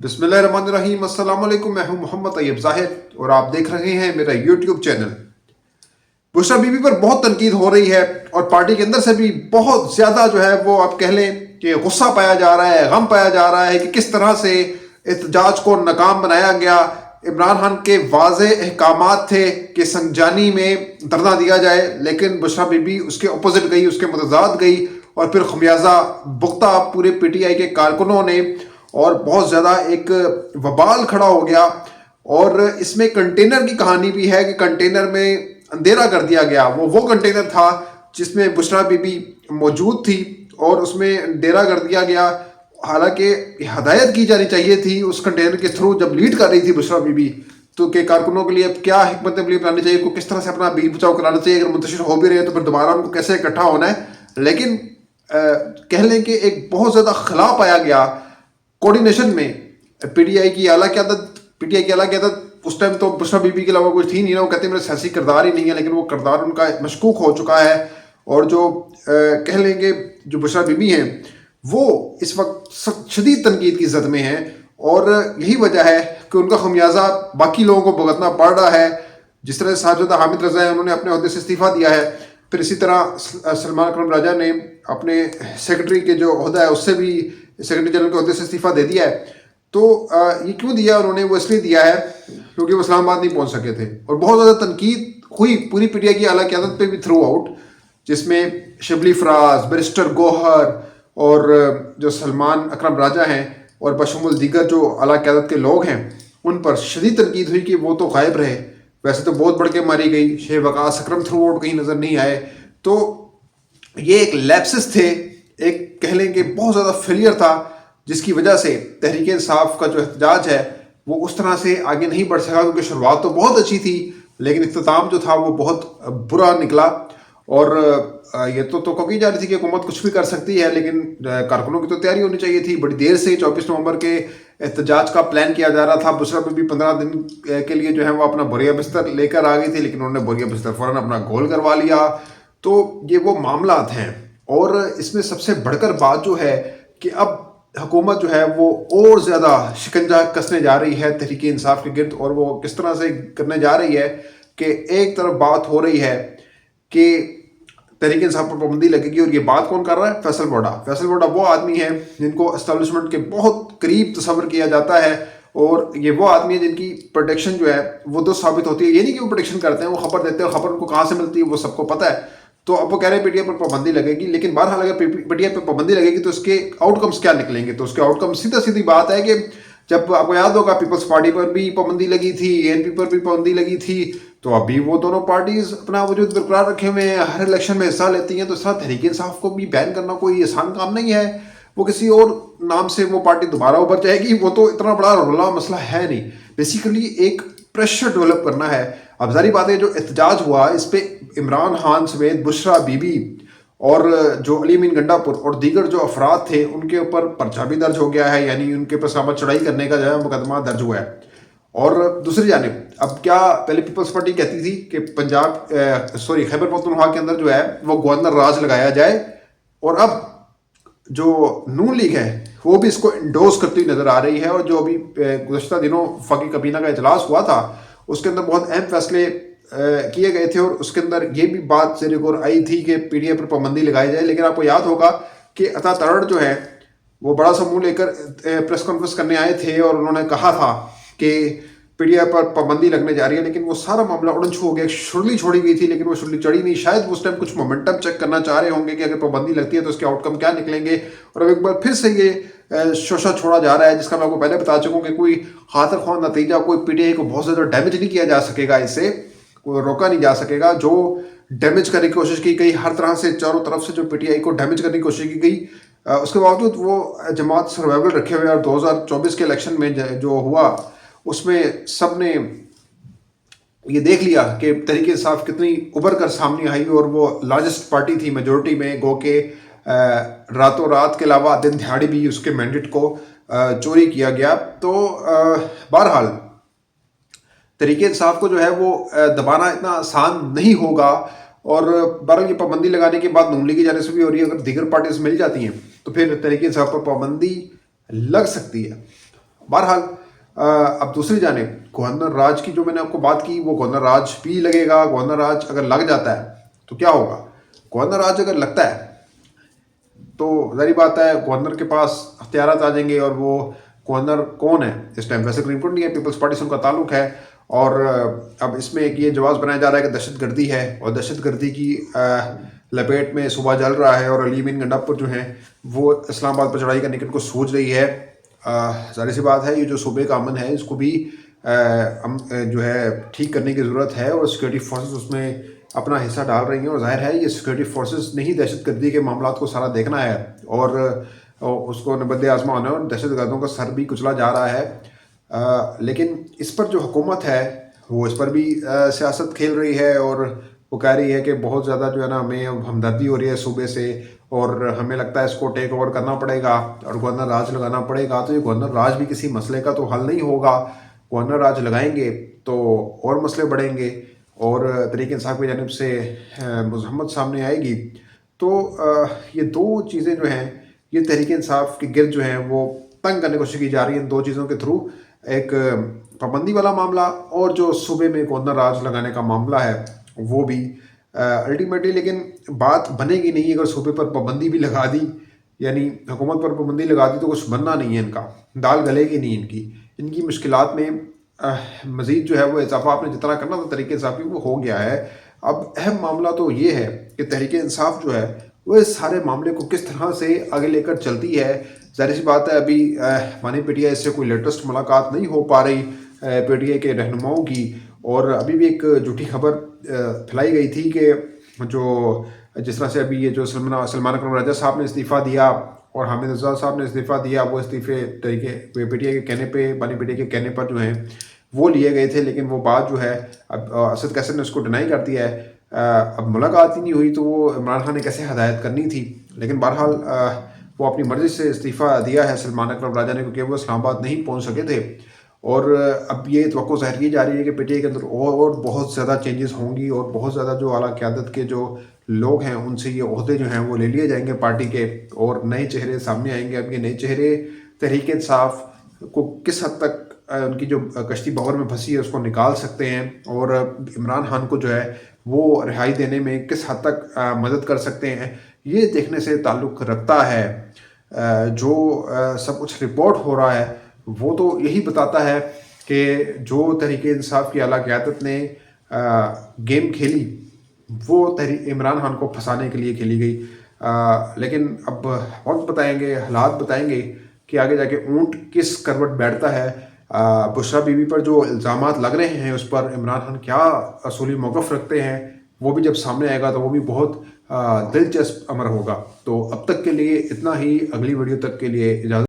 बिस्मिल्लाहिर्रहमानिर्रहीम। अस्सलाम वालेकुम। मैं हूं मोहम्मद तैयब ज़ाहिर और आप देख रहे हैं मेरा यूट्यूब चैनल। बुशरा बीबी पर बहुत तनकीद हो रही है और पार्टी के अंदर से भी बहुत ज़्यादा जो है वो आप कह लें कि गुस्सा पाया जा रहा है, गम पाया जा रहा है कि किस तरह से एहतजाज को नाकाम बनाया गया। इमरान खान के वाज़े अहकामात थे कि संजानी में धरना दिया जाए, लेकिन बुशरा बीबी उसके अपोजिट गई, उसके मुतज़ाद गई और फिर खमियाजा भुगता पूरे पीटीआई के कारकुनों ने और बहुत ज़्यादा एक वबाल खड़ा हो गया। और इसमें कंटेनर की कहानी भी है कि कंटेनर में अंधेरा कर दिया गया। वो कंटेनर था जिसमें बुशरा बीबी मौजूद थी और उसमें अंधेरा कर दिया गया। हालांकि हदायत की जानी चाहिए थी उस कंटेनर के थ्रू, जब लीड कर रही थी बुशरा बीबी, तो के कारकुनों के लिए क्या हिकमत अमली अपनानी चाहिए, उनको किस तरह से अपना बीच बचाव कराना चाहिए। अगर मुंतशिर हो भी रहे तो फिर दोबारा उनको कैसे इकट्ठा होना है। लेकिन कह लें कि एक बहुत ज़्यादा खिला पाया गया कोऑर्डिनेशन में। पीटीआई की आला क़यादत उस टाइम तो बुशरा बीबी के अलावा कुछ थी नहीं ना। वो कहते हैं मेरा सियासी किरदार ही नहीं है, लेकिन वो किरदार उनका मशकूक हो चुका है। और जो कह लेंगे जो बुशरा बीबी हैं वो इस वक्त शदीद तनकीद की जद में हैं और यही वजह है कि उनका खमियाजा बाकी लोगों को भुगतना पड़ रहा है। जिस तरह साहिबजादा हामिद रज़ा है, उन्होंने अपने अहदे से इस्तीफ़ा दिया है। फिर इसी तरह सलमान अकरम राजा ने अपने सेक्रेटरी के जो अहदा है उससे भी, सेक्रेटरी जनरल के अहदे से इस्तीफ़ा दे दिया है। तो ये क्यों दिया उन्होंने? वो इसलिए दिया है क्योंकि वो इस्लामाबाद नहीं पहुंच सके थे और बहुत ज़्यादा तनकीद हुई पूरी पीटीआई की आला क़यादत पे भी थ्रू आउट, जिसमें शिबली फराज, बैरिस्टर गौहर और जो सलमान अकरम राजा हैं और बशमुल दीगर जो आला क़यादत के लोग हैं उन पर शदीद तनकीद हुई कि वो तो गायब रहे। वैसे तो बहुत बढ़ के मारी गई, शेख वकास अकरम थ्रू आउट कहीं नज़र नहीं आए। तो ये एक लैप्सिस थे, एक कह लें कि बहुत ज़्यादा फेलियर था, जिसकी वजह से तहरीक इंसाफ का जो एहतजाज है वो उस तरह से आगे नहीं बढ़ सका। क्योंकि शुरुआत तो बहुत अच्छी थी लेकिन इख्तिताम जो था वो बहुत बुरा निकला। और ये तो की जा रही थी कि हुकूमत कुछ भी कर सकती है, लेकिन कारकुनों की तो तैयारी होनी चाहिए थी। बड़ी देर से 24 नवंबर के एहतजाज का प्लान किया जा रहा था। बुशरा बीबी 15 दिन के लिए जो है वो अपना बोरिया बिस्तर लेकर आ गई थी, लेकिन उन्होंने बोरिया बिस्तर फ़ौरन अपना गोल करवा लिया। तो ये वो मामलात हैं। और इसमें सबसे बढ़कर बात जो है कि अब हुकूमत जो है वो और ज़्यादा शिकंजा कसने जा रही है तहरीक इंसाफ के गिर्द। और वो किस तरह से करने जा रही है कि एक तरफ बात हो रही है कि तहरीक इंसाफ पर पाबंदी लगेगी, और ये बात कौन कर रहा है? फैसल बोडा। फैसल बोडा वो आदमी है जिनको एस्टेब्लिशमेंट के बहुत करीब तस्वर किया जाता है और ये वो आदमी है जिनकी प्रोटेक्शन जो है वो तो साबित होती है। ये नहीं कि वो प्रोटेक्शन करते हैं, वो खबर देते हैं, खबर उनको कहाँ से मिलती है वो सबको पता है। तो अब वो कह रहे हैं पीटीआई पर पाबंदी लगेगी, लेकिन बहरहाल अगर पीटीआई पर पाबंदी लगेगी तो उसके आउटकम्स क्या निकलेंगे? तो उसके आउटकम्स सीधी बात है कि जब आपको याद होगा पीपल्स पार्टी पर भी पाबंदी लगी थी, एएनपी पर भी पाबंदी लगी थी, तो अभी वो दोनों पार्टीज अपना वजूद बरकरार रखे हुए हैं, हर इलेक्शन में हिस्सा लेती हैं। तो इस तरह तहरीक इंसाफ को भी बैन करना कोई आसान काम नहीं है। वो किसी और नाम से वो पार्टी दोबारा उभर जाएगी, वो तो इतना बड़ा रोला मसला है नहीं। बेसिकली एक प्रेशर डेवलप करना है। अब जारी बात है जो एहतजाज हुआ इस पर इमरान खान समेत बुशरा बीबी और जो अली अमीन गंडापुर और दीगर जो अफराद थे उनके ऊपर पर्चा भी दर्ज हो गया है, यानी उनके पर सामत चढ़ाई करने का जो है मुकदमा दर्ज हुआ है। और दूसरी जानिब अब क्या पहले पीपल्स पार्टी कहती थी कि खैबर पख्तूनख्वा के अंदर जो है वो गवर्नर राज लगाया जाए, और अब जो नून लीग है वो भी इसको इंडोर्स करती हुई नजर आ रही है। और जो अभी गुज़श्ता दिनों वफाकी काबीना का इजलास हुआ था उसके अंदर बहुत अहम फैसले किए गए थे और उसके अंदर ये भी बात ज़ेर गौर आई थी कि पीटीआई पर पाबंदी लगाई जाए। लेकिन आपको याद होगा कि अता तड़ड़ जो है वो बड़ा सा मुंह लेकर प्रेस कॉन्फ्रेंस करने आए थे और उन्होंने कहा था कि पीटीआई पर पाबंदी लगने जा रही है, लेकिन वो सारा मामला उड़न छू हो गया। शुरली छोड़ी गई थी लेकिन वो शुरली चढ़ी नहीं। शायद वो उस टाइम कुछ मोमेंटम चेक करना चाह रहे होंगे कि अगर पाबंदी लगती है तो उसके आउटकम क्या निकलेंगे। और अब एक बार फिर से ये शोशा छोड़ा जा रहा है, जिसका मैं आपको पहले बता चुका हूँ कि कोई खातर ख्वाह नतीजा, कोई पीटीआई को बहुत ज़्यादा डैमेज नहीं किया जा सकेगा, इससे रोका नहीं जा सकेगा। जो डैमेज करने की कोशिश की गई हर तरह से, चारों तरफ से जो पीटीआई को डैमेज करने की कोशिश की गई, उसके बावजूद वो जमात सर्वाइवल रखे हुए। और 2024 के इलेक्शन में जो हुआ उसमें सब ने ये देख लिया कि तहरीक इंसाफ कितनी उभर कर सामने आई और वो लार्जेस्ट पार्टी थी मेजोरिटी में। गो के रातों रात के अलावा दिन दिहाड़ी भी उसके मैंडेट को चोरी किया गया। तो बहरहाल तहरीक इंसाफ को जो है वो दबाना इतना आसान नहीं होगा। और बहरहाल ये पाबंदी लगाने के बाद नून लीग की जाने से भी हो रही है, अगर दीगर पार्टीज मिल जाती हैं तो फिर तहरीक इंसाफ पर पाबंदी लग सकती है। बहरहाल अब दूसरी जानिब गवर्नर राज की जो मैंने आपको बात की, वो गवर्नर राज भी लगेगा। गवर्नर राज अगर लग जाता है तो क्या होगा? गवर्नर राज अगर लगता है तो ज़ाहिर बात है गवर्नर के पास अख्तियारात आ जाएंगे, और वो गवर्नर कौन है इस टाइम? वैसे सुप्रीम कोर्ट नहीं है, पीपल्स पार्टी से उनका ताल्लुक है। और अब इसमें एक ये जवाब बनाया जा रहा है कि दहशत गर्दी है, और दहशत गर्दी की लपेट में सूबा जल रहा है, और अली बिन गंडापुर जो हैं वो इस्लामाबाद पर चढ़ाई करने की उनको सोच रही है। ज़ाहिर सी बात है ये जो सूबे का अमन है इसको भी जो है ठीक करने की ज़रूरत है, और सिक्योरिटी फोर्सेस उसमें अपना हिस्सा डाल रही हैं। और जाहिर है ये सिक्योरिटी फोर्सेस ने ही दहशत गर्दी के मामला को सारा देखना है, और उसको नबद आज़मा होना है, और दहशत गर्दों का सर भी कुचला जा रहा है। लेकिन इस पर जो हुकूमत है वो इस पर भी सियासत खेल रही है, और वो कह रही है कि बहुत ज़्यादा जो है ना हमें हमदर्दी हो रही है सूबे से, और हमें लगता है इसको टेक ओवर करना पड़ेगा और गवर्नर राज लगाना पड़ेगा। तो ये गवर्नर राज भी किसी मसले का तो हल नहीं होगा। गवर्नर राज लगाएंगे तो और मसले बढ़ेंगे, और तहरीक इंसाफ की जानिब से मज़म्मत सामने आएगी। तो ये दो चीज़ें जो हैं ये तहरीक इंसाफ के गिर्द जो हैं वो तंग करने की कोशिश की जा रही है इन दो चीज़ों के थ्रू। एक पाबंदी वाला मामला, और जो सूबे में गवर्नर राज लगाने का मामला है वो भी अल्टीमेटली। लेकिन बात बनेगी नहीं अगर सूबे पर पाबंदी भी लगा दी, यानी हुकूमत पर पाबंदी लगा दी तो कुछ बनना नहीं है इनका, दाल गलेगी नहीं इनकी मुश्किलात में मज़ीद जो है वो इजाफा आपने जितना करना था तहरीक इंसाफ भी वो हो गया है। अब अहम मामला तो ये है कि तहरीक इंसाफ जो है वो इस सारे मामले को किस तरह से आगे लेकर चलती है। ज़ाहिर सी बात है अभी मानी पीटीआई से कोई लेटेस्ट मुलाकात नहीं हो पा रही पीटीआई के रहनुमाओं की, और अभी भी एक झूठी खबर फैलाई गई थी कि जो जिस तरह से अभी ये जो सलमान अकरम राजा साहब ने इस्तीफ़ा दिया और हामिद रज़ा साहब ने इस्तीफ़ा दिया, वो इस्तीफ़े तरीके पीटीआई के कहने पे, बानी पीटीआई के कहने पर जो हैं वो लिए गए थे। लेकिन वो बात जो है अब असद कैसर ने उसको डिनाई कर दिया है। अब मुलाकात ही नहीं हुई तो वो इमरान खान ने कैसे हदायत करनी थी। लेकिन बहरहाल वो अपनी मर्ज़ी से इस्तीफ़ा दिया है सलमान अकरम राजा ने, क्योंकि वो इस्लामाबाद नहीं पहुँच सके थे। और अब ये तवक्को ज़ाहिर की जा रही है कि पीटीआई के अंदर और बहुत ज़्यादा चेंजेस होंगी, और बहुत ज़्यादा जो आला क़यादत के जो लोग हैं उनसे ये ओहदे जो हैं वो ले लिए जाएंगे पार्टी के, और नए चेहरे सामने आएंगे। अब ये नए चेहरे तहरीक इंसाफ को किस हद तक उनकी जो कश्ती बहर में फंसी है उसको निकाल सकते हैं, और इमरान खान को जो है वो रिहाई देने में किस हद तक मदद कर सकते हैं, ये देखने से ताल्लुक़ रखता है। जो सब कुछ रिपोर्ट हो रहा है वो तो यही बताता है कि जो तहरीक इंसाफ की आला क़यादत ने गेम खेली वो इमरान खान को फंसाने के लिए खेली गई। लेकिन अब वक्त बताएंगे, हालात बताएंगे कि आगे जाके ऊँट किस करवट बैठता है। बुशरा बीबी पर जो इल्ज़ामात लग रहे हैं उस पर इमरान खान क्या असूली मौक़िफ़ रखते हैं वो भी जब सामने आएगा तो वो भी बहुत दिलचस्प अमर होगा। तो अब तक के लिए इतना ही, अगली वीडियो तक के लिए इजाज़त।